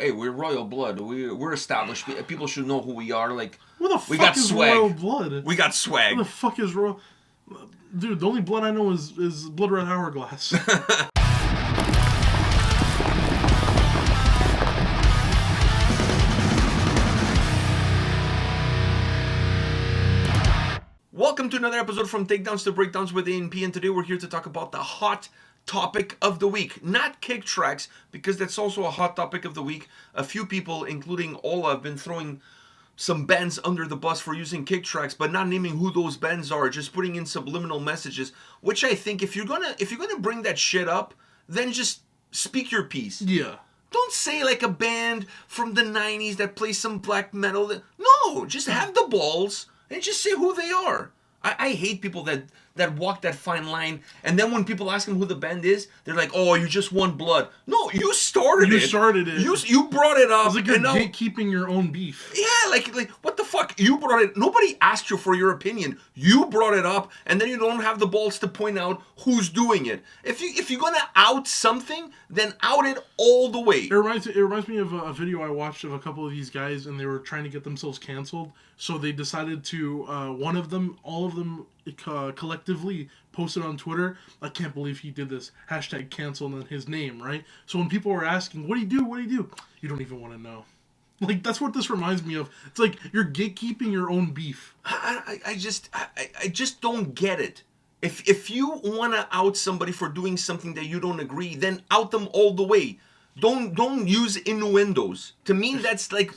hey, we're Royal Blood. We're established. People should know who we are. Like, what the we fuck got is swag. Royal Blood? We got swag. What the fuck is Royal? Dude, the only blood I know is Blood Red Hourglass. Welcome to another episode from Takedowns to Breakdowns with A&P, and today we're here to talk about the hot topic of the week. Not kick tracks, because that's also a hot topic of the week. A few people, including Ola, have been throwing some bands under the bus for using kick tracks, but not naming who those bands are, just putting in subliminal messages, which I think if you're gonna bring that shit up, then just speak your piece. Yeah. Don't say like a band from the 90s that plays some black metal. No, just have the balls and just say who they are. I hate people that walk that fine line, and then when people ask them who the band is, they're like, "Oh, you just want blood." No, you started it. You started it. You brought it up. It's like you're gatekeeping your own beef. Yeah, like what the fuck? You brought it. Nobody asked you for your opinion. You brought it up, and then you don't have the balls to point out who's doing it. If you're gonna out something, then out it all the way. It reminds me of a video I watched of a couple of these guys, and they were trying to get themselves canceled. So they decided to all of them collectively posted on Twitter, "I can't believe he did this. #cancel and then his name," right? So when people were asking, "What do you do? What do you do?" You don't even want to know. Like, that's what this reminds me of. It's like you're gatekeeping your own beef. I just don't get it. If you want to out somebody for doing something that you don't agree, then out them all the way. Don't use innuendos. To me, that's like,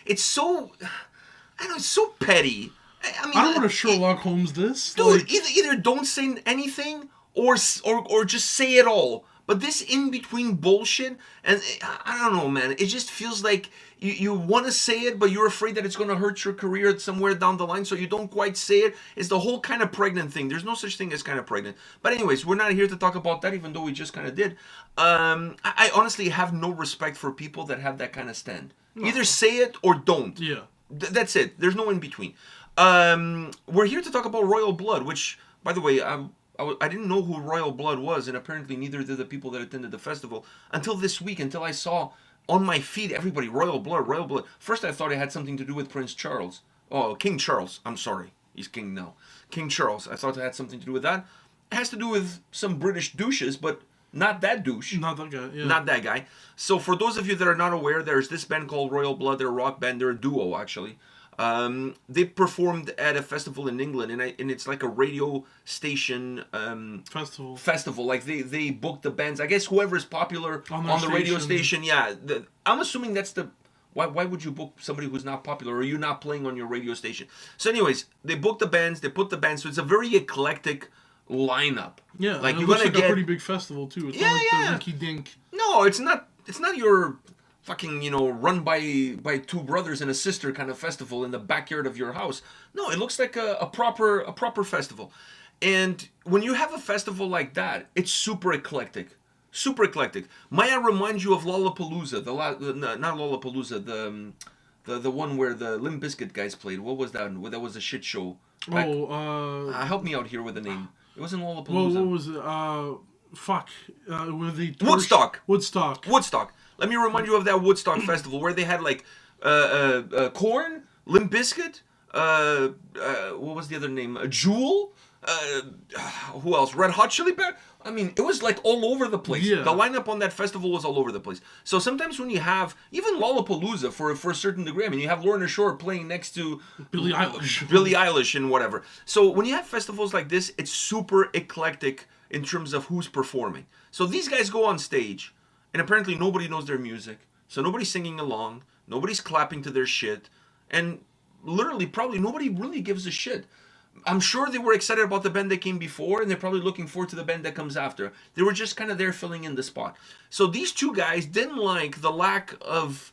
it's so, I don't know, it's so petty. I mean, I don't want to Sherlock Holmes this. Dude, like, either don't say anything or just say it all. But this in-between bullshit, and I don't know, man. It just feels like you want to say it, but you're afraid that it's going to hurt your career somewhere down the line, so you don't quite say it. It's the whole kind of pregnant thing. There's no such thing as kind of pregnant. But anyways, we're not here to talk about that, even though we just kind of did. I honestly have no respect for people that have that kind of stand. No. Either say it or don't. Yeah. That's it. There's no in-between. We're here to talk about Royal Blood, which, by the way, I didn't know who Royal Blood was, and apparently neither did the people that attended the festival until this week, until I saw on my feed everybody, Royal Blood, Royal Blood. First I thought it had something to do with Prince Charles. Oh, King Charles. I'm sorry. He's king now. King Charles. I thought it had something to do with that. It has to do with some British douches, but not that douche. Not that guy, yeah. Not that guy. So for those of you that are not aware, there's this band called Royal Blood. They're a rock band. They're a duo, actually. They performed at a festival in England, and it's like a radio station festival. Like they booked the bands. I guess whoever is popular on the radio station. Yeah, I'm assuming that's the. Why would you book somebody who's not popular, or you're not playing on your radio station? So, anyways, they booked the bands. They put the bands. So it's a very eclectic lineup. Yeah, like you're gonna get a pretty big festival too. It's not like the rinky dink. No, it's not. It's not your fucking, run by two brothers and a sister kind of festival in the backyard of your house. No, it looks like a proper festival. And when you have a festival like that, it's super eclectic. Super eclectic. Might I remind you of Lollapalooza, not Lollapalooza, the one where the Limp Bizkit guys played. What was that? That was a shit show. Help me out here with the name. It wasn't Lollapalooza. Well, what was it? Where they Woodstock. Let me remind you of that Woodstock festival where they had like Korn, Limp Bizkit, what was the other name? Jewel. Who else? Red Hot Chili Peppers. I mean, it was like all over the place. Yeah. The lineup on that festival was all over the place. So sometimes when you have even Lollapalooza for a certain degree, I mean, you have Lorna Shore playing next to Billie Eilish and whatever. So when you have festivals like this, it's super eclectic in terms of who's performing. So these guys go on stage, and apparently nobody knows their music, so nobody's singing along, nobody's clapping to their shit, and literally probably nobody really gives a shit. I'm sure they were excited about the band that came before, and they're probably looking forward to the band that comes after. They were just kind of there filling in the spot. So these two guys didn't like the lack of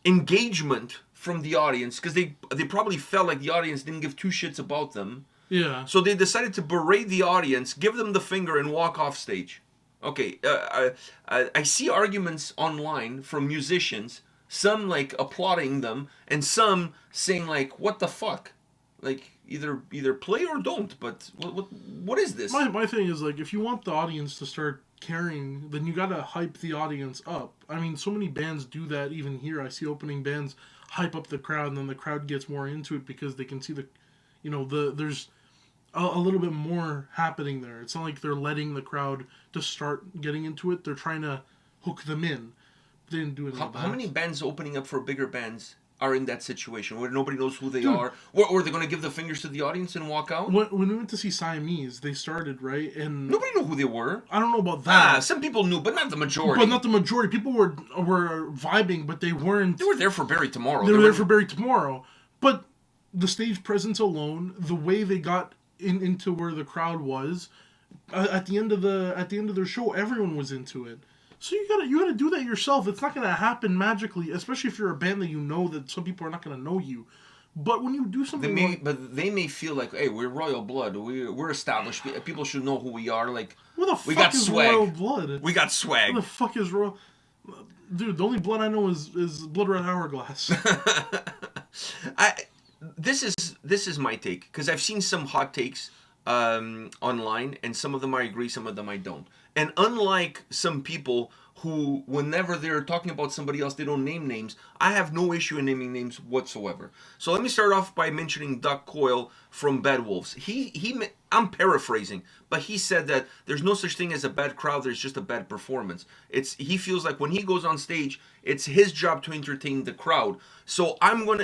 engagement from the audience, because they probably felt like the audience didn't give two shits about them. Yeah. So they decided to berate the audience, give them the finger, and walk off stage. Okay, I see arguments online from musicians, some like applauding them, and some saying like, "What the fuck?" Like either play or don't. But what is this? My thing is, like, if you want the audience to start caring, then you gotta hype the audience up. I mean, so many bands do that even here. I see opening bands hype up the crowd, and then the crowd gets more into it because they can see there's a little bit more happening there. It's not like they're letting the crowd to start getting into it. They're trying to hook them in. They didn't do it. How many bands opening up for bigger bands are in that situation where nobody knows who they are, or they're going to give the fingers to the audience and walk out? When we went to see Siamese, they started, right? And nobody knew who they were. I don't know about that. Some people knew, but not the majority. But not the majority. People were vibing, but they weren't. They were there for Barry Tomorrow. They were there for Barry Tomorrow. But the stage presence alone, the way they got into where the crowd was, at the end of their show, everyone was into it. So you gotta do that yourself. It's not gonna happen magically, especially if you're a band that you know that some people are not gonna know you. But when you do something, they may feel like, hey, we're royal blood. We're established. People should know who we are. Like, what the fuck we got is swag. royal blood? We got swag. What the fuck is royal? Dude, the only blood I know is blood red hourglass. This is my take, because I've seen some hot takes online, and some of them I agree, some of them I don't. And unlike some people who, whenever they're talking about somebody else, they don't name names, I have no issue in naming names whatsoever. So let me start off by mentioning Doug Coyle from Bad Wolves. I'm paraphrasing, but he said that there's no such thing as a bad crowd, there's just a bad performance. He feels like when he goes on stage, it's his job to entertain the crowd. So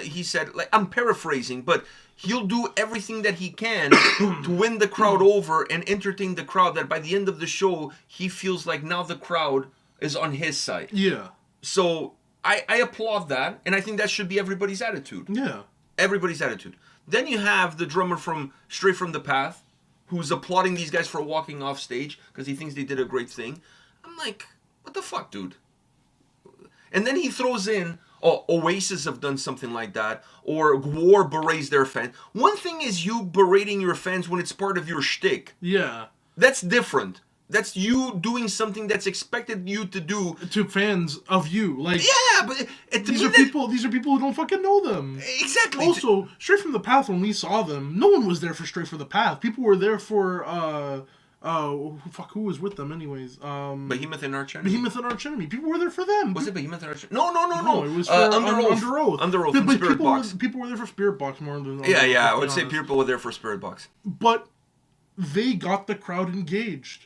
he said, like, I'm paraphrasing, but he'll do everything that he can to win the crowd over and entertain the crowd, that by the end of the show, he feels like now the crowd is on his side. Yeah. So I applaud that, and I think that should be everybody's attitude. Yeah. Everybody's attitude. Then you have the drummer from Straight From The Path, who's applauding these guys for walking off stage because he thinks they did a great thing. I'm like, what the fuck, dude? And then he throws in, Oasis have done something like that, or War berates their fans. One thing is you berating your fans when it's part of your shtick. Yeah. That's different. That's you doing something that's expected you to do to fans of you. Like, yeah, but these are people who don't fucking know them. Exactly. Also, Straight From The Path, when we saw them, no one was there for Straight From The Path. People were there for who was with them anyways? Behemoth and Arch Enemy. Behemoth and Arch Enemy. People were there for them. Was it Behemoth and Arch Enemy? No. It was for Under Oath. Under Oath and Spirit Box. People were there for Spirit Box more than Yeah. I would say people were there for Spirit Box. But they got the crowd engaged.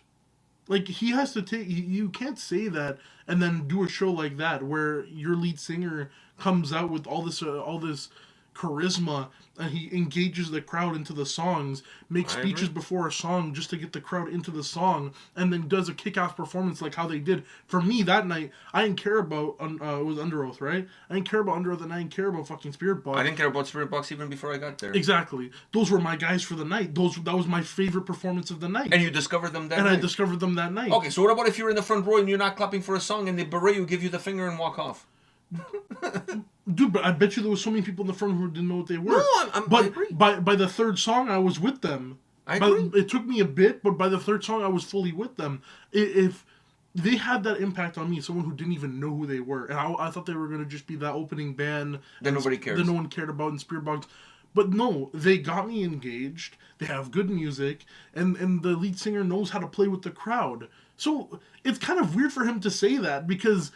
Like, he has to take... You can't say that and then do a show like that where your lead singer comes out with all this charisma and he engages the crowd into the songs, makes speeches before a song just to get the crowd into the song, and then does a kick-ass performance like how they did. For me, that night, I didn't care about... it was Under Oath, right? I didn't care about Under Oath, and I didn't care about fucking Spirit Box. I didn't care about Spirit Box even before I got there. Exactly. Those were my guys for the night. That was my favorite performance of the night. And you discovered them that night? And I discovered them that night. Okay, so what about if you're in the front row and you're not clapping for a song and they berate you, give you the finger, and walk off? Dude, but I bet you there was so many people in the front who didn't know what they were. No, I agree. By the third song, I was with them. I agree. It took me a bit, but by the third song, I was fully with them. If they had that impact on me, someone who didn't even know who they were, and I thought they were going to just be that opening band that nobody cares, that no one cared about in Spirit Box. But no, they got me engaged. They have good music, and the lead singer knows how to play with the crowd. So it's kind of weird for him to say that, because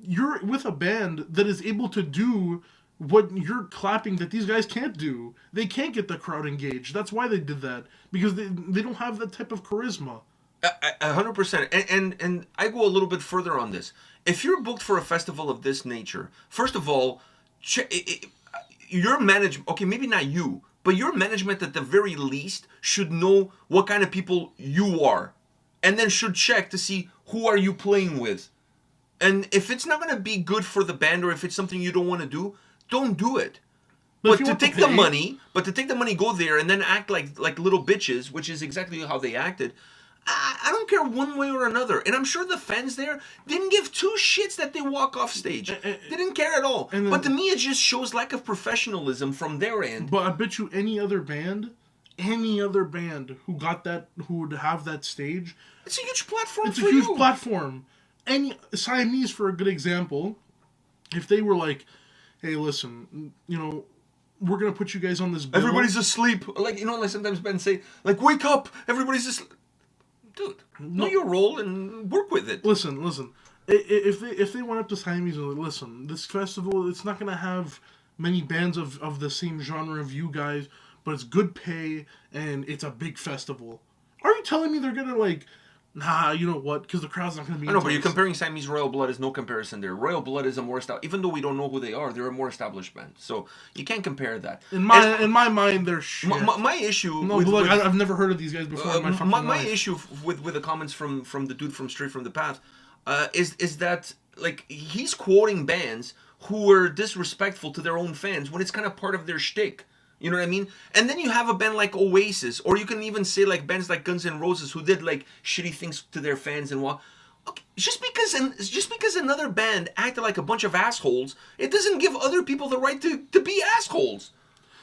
you're with a band that is able to do what you're clapping that these guys can't do. They can't get the crowd engaged. That's why they did that. Because they don't have that type of charisma. 100%. And I go a little bit further on this. If you're booked for a festival of this nature, first of all, your management, okay, maybe not you, but your management at the very least should know what kind of people you are. And then should check to see who are you playing with. And if it's not going to be good for the band, or if it's something you don't want to do, don't do it. But to take the money, go there and then act like little bitches, which is exactly how they acted. I don't care one way or another. And I'm sure the fans there didn't give two shits that they walk off stage. They didn't care at all. But to me, it just shows lack of professionalism from their end. But I bet you any other band who got that, who would have that stage, it's a huge platform. It's a huge platform. Any Siamese, for a good example, if they were like, hey, listen, we're going to put you guys on this bill. Everybody's asleep. Like sometimes Ben say, like, wake up, everybody's asleep. dude, know your role and work with it. Listen. If they went up to Siamese and like, listen, this festival, it's not gonna have many bands of the same genre of you guys, but it's good pay and it's a big festival. Are you telling me they're gonna like? Nah, you know what? Because the crowd's not going to be... I know, but you're comparing Siamese Royal Blood. Is no comparison there. Royal Blood is a more established... Even though we don't know who they are, they're a more established band. So you can't compare that. In my mind, they're shit. My issue... No, but look, I've never heard of these guys before in my fucking life. My issue with the comments from the dude from Straight From The Path is that, like, he's quoting bands who were disrespectful to their own fans when it's kind of part of their shtick. You know what I mean? And then you have a band like Oasis, or you can even say like bands like Guns N' Roses who did like shitty things to their fans and what. Okay, just because another band acted like a bunch of assholes, it doesn't give other people the right to be assholes.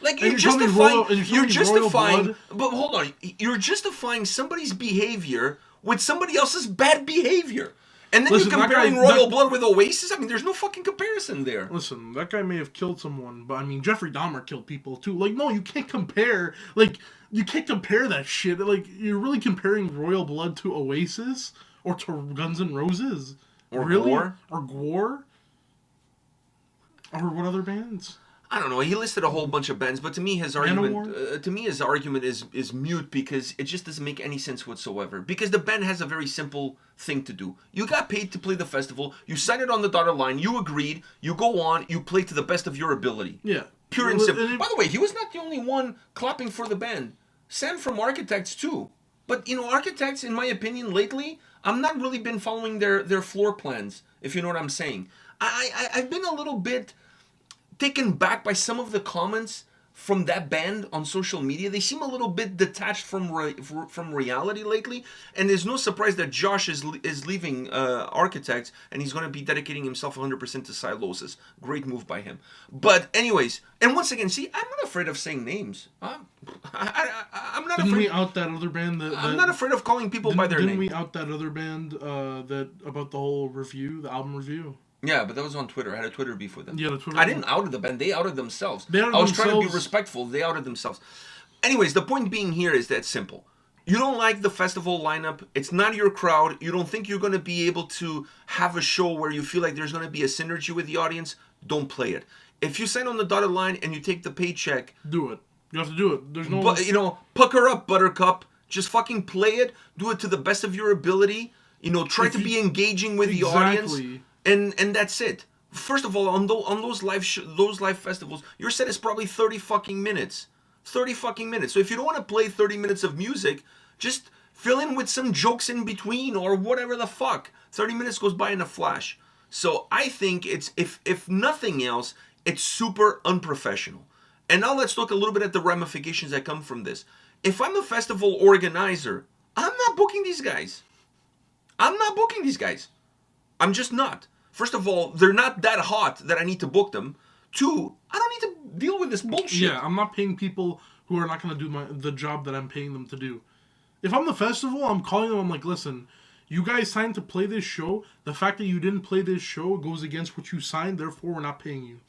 Like you're justifying, but hold on, you're justifying somebody's behavior with somebody else's bad behavior. And then you're comparing Royal Blood with Oasis? I mean, there's no fucking comparison there. Listen, that guy may have killed someone, but I mean, Jeffrey Dahmer killed people too. Like, no, you can't compare. Like, you can't compare that shit. Like, you're really comparing Royal Blood to Oasis? Or to Guns N' Roses? Or really? Gore? Or Gore? Or what other bands? I don't know. He listed a whole bunch of bands, but to me, his argument is mute because it just doesn't make any sense whatsoever. Because the band has a very simple thing to do. You got paid to play the festival. You signed it on the dotted line. You agreed. You go on. You play to the best of your ability. Yeah. Pure and simple. By the way, he was not the only one clapping for the band. Sam from Architects too. But you know, Architects, in my opinion, lately, I've not really been following their floor plans. If you know what I'm saying. I've been a little bit taken back by some of the comments from that band on social media. They seem a little bit detached from reality lately, and there's no surprise that Josh is leaving Architects, and he's going to be dedicating himself 100% to Silosis. Great move by him. But anyways, and once again, see, I'm not afraid of saying names. I'm not Didn't afraid. we out that other band? I'm not afraid of calling people by their name. Didn't we out that other band that about the whole review, the album review? Yeah, but that was on Twitter. I had a Twitter beef with them. Yeah, the Twitter. I didn't out the band. They outed themselves. I was trying to be respectful. They outed themselves. Anyways, the point being here is that simple. You don't like the festival lineup. It's not your crowd. You don't think you're going to be able to have a show where you feel like there's going to be a synergy with the audience. Don't play it. If you sign on the dotted line and you take the paycheck, do it. You have to do it. There's no. But you know, pucker up, Buttercup. Just fucking play it. Do it to the best of your ability. You know, try to be engaging with the audience. And that's it. First of all, on those live festivals, your set is probably 30 fucking minutes. 30 fucking minutes. So if you don't want to play 30 minutes of music, just fill in with some jokes in between or whatever the fuck. 30 minutes goes by in a flash. So I think it's, if nothing else, it's super unprofessional. And now let's look a little bit at the ramifications that come from this. If I'm a festival organizer, I'm not booking these guys. I'm just not. First of all, they're not that hot that I need to book them. Two, I don't need to deal with this bullshit. Yeah, I'm not paying people who are not going to do the job that I'm paying them to do. If I'm the festival, I'm calling them, I'm like, listen, you guys signed to play this show. The fact that you didn't play this show goes against what you signed, therefore we're not paying you.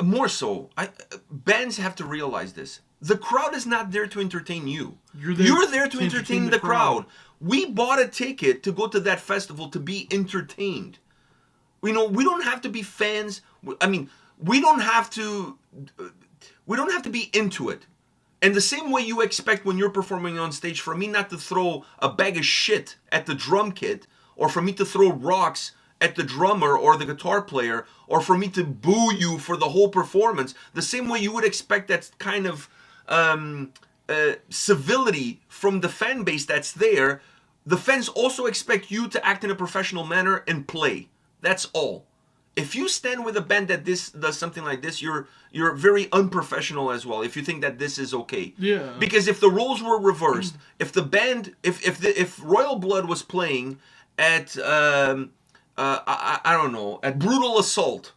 More so, bands have to realize this. The crowd is not there to entertain you. You're there to entertain the crowd. We bought a ticket to go to that festival to be entertained. You know, we don't have to be fans. I mean, we don't have to be into it. And the same way you expect when you're performing on stage for me not to throw a bag of shit at the drum kit, or for me to throw rocks at the drummer or the guitar player, or for me to boo you for the whole performance, the same way you would expect that kind of civility from the fan base that's there, the fans also expect you to act in a professional manner and play. That's all. If you stand with a band that does something like this, you're very unprofessional as well. If you think that this is okay, yeah. Because if the roles were reversed, if the band, if Royal Blood was playing at I don't know, at Brutal Assault,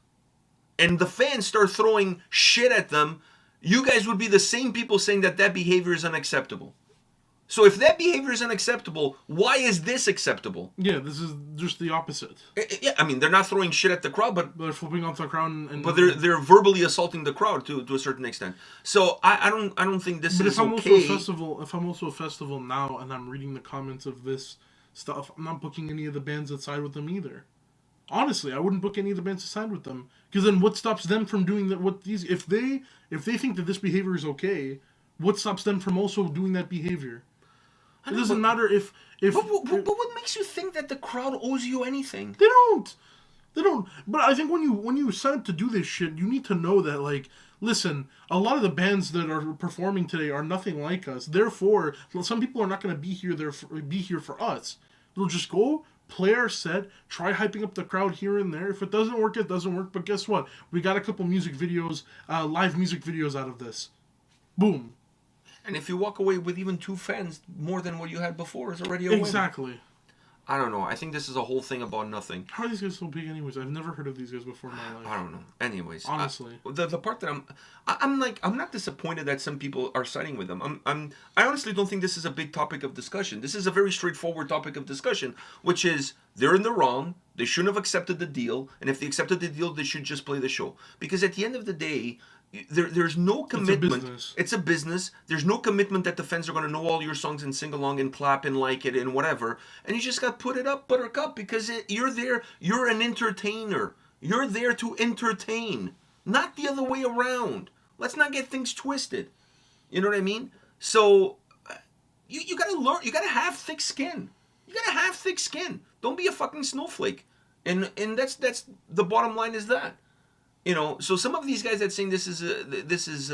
and the fans start throwing shit at them, you guys would be the same people saying that behavior is unacceptable. So if that behavior is unacceptable, why is this acceptable? Yeah, this is just the opposite. Yeah, I mean, they're not throwing shit at the crowd, but They're flipping off the crowd and but they're verbally assaulting the crowd to a certain extent. So I don't think this is okay. If I'm also a festival now and I'm reading the comments of this stuff, I'm not booking any of the bands that side with them either. Honestly, I wouldn't book any of the bands that side with them, because then what stops them from doing that? What these if they think that this behavior is okay, what stops them from also doing that behavior? It doesn't matter if But what makes you think that the crowd owes you anything? They don't. But I think when you sign up to do this shit, you need to know that, like, listen, a lot of the bands that are performing today are nothing like us. Therefore, some people are not going to be here for us. They'll just go play our set, try hyping up the crowd here and there. If it doesn't work, it doesn't work. But guess what? We got a couple music videos, live music videos out of this. Boom. And if you walk away with even 2 fans more than what you had before, is already a win. Exactly. I don't know. I think this is a whole thing about nothing. How are these guys so big anyways? I've never heard of these guys before in my life. I don't know. Anyways. Honestly. The part that I'm not disappointed that some people are siding with them. I honestly don't think this is a big topic of discussion. This is a very straightforward topic of discussion, which is they're in the wrong. They shouldn't have accepted the deal. And if they accepted the deal, they should just play the show. Because at the end of the day, there's no commitment. It's a business. There's no commitment that the fans are going to know all your songs and sing along and clap and like it and whatever. And you just got to put it up, Buttercup, because you're there. You're an entertainer. You're there to entertain, not the other way around. Let's not get things twisted. You know what I mean? So you got to learn. You got to have thick skin. You got to have thick skin. Don't be a fucking snowflake. And that's the bottom line is that. You know, so some of these guys that saying this is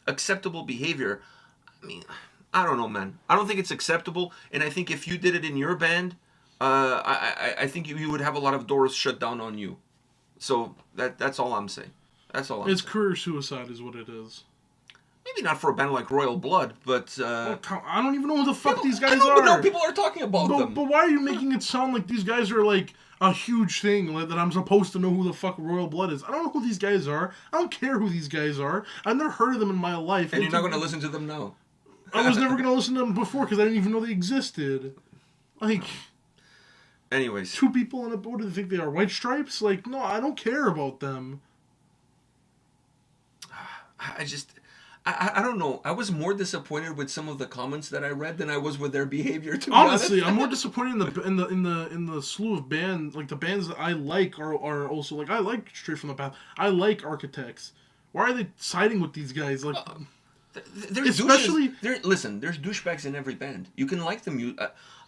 acceptable behavior, I mean, I don't know, man. I don't think it's acceptable, and I think if you did it in your band, I think you would have a lot of doors shut down on you. So that's all I'm saying. That's all I'm saying. It's career suicide is what it is. Maybe not for a band like Royal Blood, but I don't even know who the fuck these guys are. But no, people are talking about them. But why are you making it sound like these guys are like a huge thing, like that I'm supposed to know who the fuck Royal Blood is? I don't know who these guys are. I don't care who these guys are. I've never heard of them in my life. And you're not going to listen to them now. I was never going to listen to them before because I didn't even know they existed. Like, anyways, 2 people on a boat. Do they think they are? White Stripes? Like, no, I don't care about them. I don't know. I was more disappointed with some of the comments that I read than I was with their behavior. To Honestly, be honest. I'm more disappointed in the slew of bands. Like the bands that I like are also like I like Straight from the Path. I like Architects. Why are they siding with these guys? Like, there's there's douchebags in every band. You can like the music.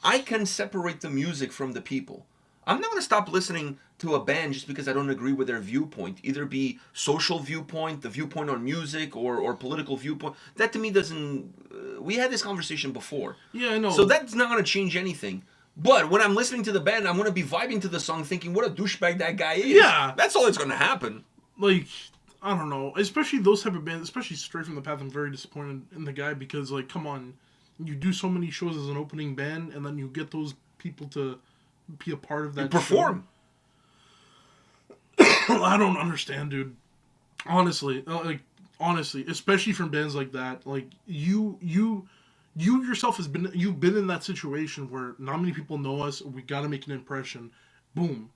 I can separate the music from the people. I'm not going to stop listening to a band just because I don't agree with their viewpoint. Either be social viewpoint, the viewpoint on music, or political viewpoint. That to me doesn't... we had this conversation before. Yeah, I know. So that's not going to change anything. But when I'm listening to the band, I'm going to be vibing to the song thinking, what a douchebag that guy is. Yeah. That's all that's going to happen. Like, I don't know. Especially those type of bands, especially Straight from the Path, I'm very disappointed in the guy because, like, come on. You do so many shows as an opening band, and then you get those people to be a part of that. You perform. I don't understand, dude. Honestly, especially from bands like that, like you yourself you've been in that situation where not many people know us. We got to make an impression. Boom.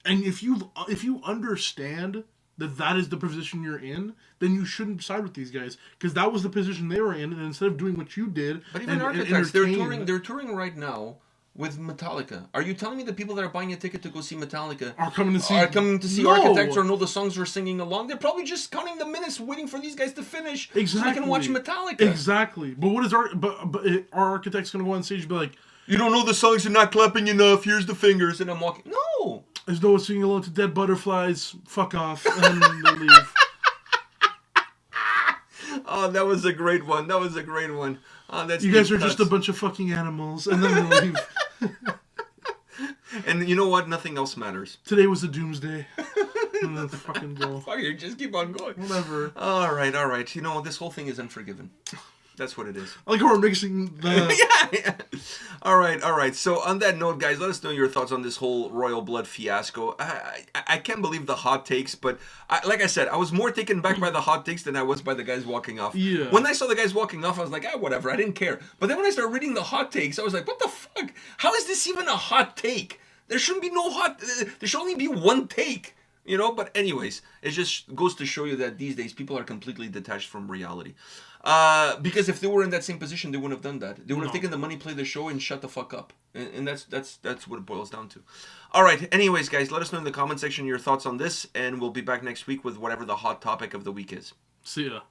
And if you understand that is the position you're in, then you shouldn't side with these guys because that was the position they were in. And instead of doing what you did, but even Architects, they're touring right now with Metallica. Are you telling me the people that are buying a ticket to go see Metallica are coming to see no. Architects or know the songs or singing along? They're probably just counting the minutes, waiting for these guys to finish so they can watch Metallica. Exactly. But what is our Architects going to go on stage and be like, you don't know the songs, you're not clapping enough, here's the fingers, and I'm walking. No! There's no one singing along to Dead Butterflies, fuck off, and then they leave. Oh, that was a great one. Oh, that's you guys are just a bunch of fucking animals, and then they leave. And you know what? Nothing else matters. Today was a doomsday. And then fucking go. Fuck you, just keep on going. Whatever. All right. You know, this whole thing is Unforgiven. That's what it is. I like how we're mixing the... Yeah. All right. So on that note, guys, let us know your thoughts on this whole royal blood fiasco. I can't believe the hot takes, but like I said, I was more taken back by the hot takes than I was by the guys walking off. Yeah. When I saw the guys walking off, I was like, whatever. I didn't care. But then when I started reading the hot takes, I was like, what the fuck? How is this even a hot take? There shouldn't be no hot... There should only be one take. You know, but anyways, it just goes to show you that these days people are completely detached from reality. Because if they were in that same position, they wouldn't have done that. They would have taken the money, played the show, and shut the fuck up. And that's what it boils down to. All right. Anyways, guys, let us know in the comment section your thoughts on this, and we'll be back next week with whatever the hot topic of the week is. See ya.